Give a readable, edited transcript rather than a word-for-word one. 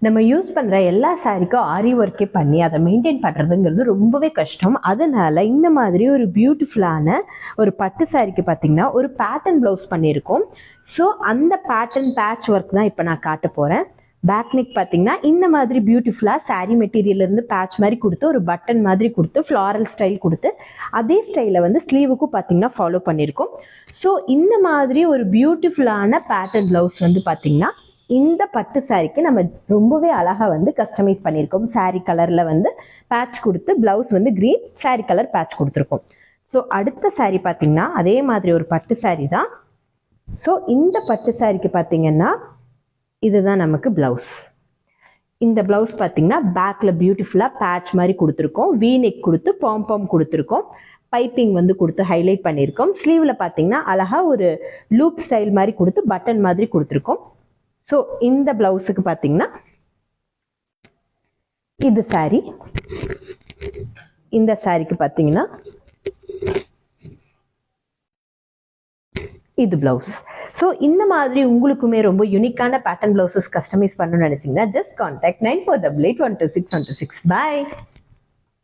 நம்ம யூஸ் பண்ணுற எல்லா சாரிக்கும் ஆரி ஒர்க்கே பண்ணி அதை மெயின்டைன் பண்ணுறதுங்கிறது ரொம்பவே கஷ்டம். அதனால இந்த மாதிரி ஒரு பியூட்டிஃபுல்லான ஒரு பட்டு சாரிக்கு பார்த்தீங்கன்னா ஒரு பேட்டர்ன் ப்ளவுஸ் பண்ணியிருக்கோம். ஸோ அந்த பேட்டர்ன் பேட்ச் ஒர்க் தான் இப்போ நான் காட்ட போகிறேன். பேக் நெக் பார்த்தீங்கன்னா இந்த மாதிரி பியூட்டிஃபுல்லாக சாரீ மெட்டீரியல்லேருந்து பேட்ச் மாதிரி கொடுத்து ஒரு பட்டன் மாதிரி கொடுத்து ஃப்ளாரல் ஸ்டைல் கொடுத்து அதே ஸ்டைலில் வந்து ஸ்லீவுக்கும் பார்த்தீங்கன்னா ஃபாலோ பண்ணியிருக்கோம். ஸோ இந்த மாதிரி ஒரு பியூட்டிஃபுல்லான பேட்டர்ன் ப்ளவுஸ் வந்து பார்த்தீங்கன்னா இந்த பட்டு சாரிக்கு நம்ம ரொம்பவே அழகாக வந்து கஸ்டமைஸ் பண்ணியிருக்கோம். சாரீ கலரில் வந்து பேட்ச் கொடுத்து ப்ளவுஸ் வந்து க்ரீன் சாரீ கலர் பேட்ச் கொடுத்துருக்கோம். ஸோ அடுத்த சாரீ பார்த்தீங்கன்னா அதே மாதிரி ஒரு பட்டு சாரீ தான். ஸோ இந்த பட்டு சாரிக்கு பார்த்தீங்கன்னா இதுதான் நமக்கு ப்ளவுஸ். இந்த ப்ளவுஸ் பார்த்தீங்கன்னா பேக்கில் பியூட்டிஃபுல்லாக பேட்ச் மாதிரி கொடுத்துருக்கோம். வி நெக் கொடுத்து பாம் கொடுத்துருக்கோம். பைப்பிங் வந்து கொடுத்து ஹைலைட் பண்ணியிருக்கோம். ஸ்லீவில் பார்த்தீங்கன்னா அழகாக ஒரு லூப் ஸ்டைல் மாதிரி கொடுத்து பட்டன் மாதிரி கொடுத்துருக்கோம். ஸோ இந்த ப்ளவுஸுக்கு பார்த்தீங்கன்னா இது சாரி. இந்த சாரிக்கு பார்த்தீங்கன்னா இது ப்ளவுஸ். ஸோ இந்த மாதிரி உங்களுக்குமே ரொம்ப யூனிக்கான பேட்டர்ன் ப்ளவுசஸ் கஸ்டமைஸ் பண்ணணும்னு நினைச்சீங்கன்னா ஜஸ்ட் கான்டாக்ட் 9488126126. பாய்.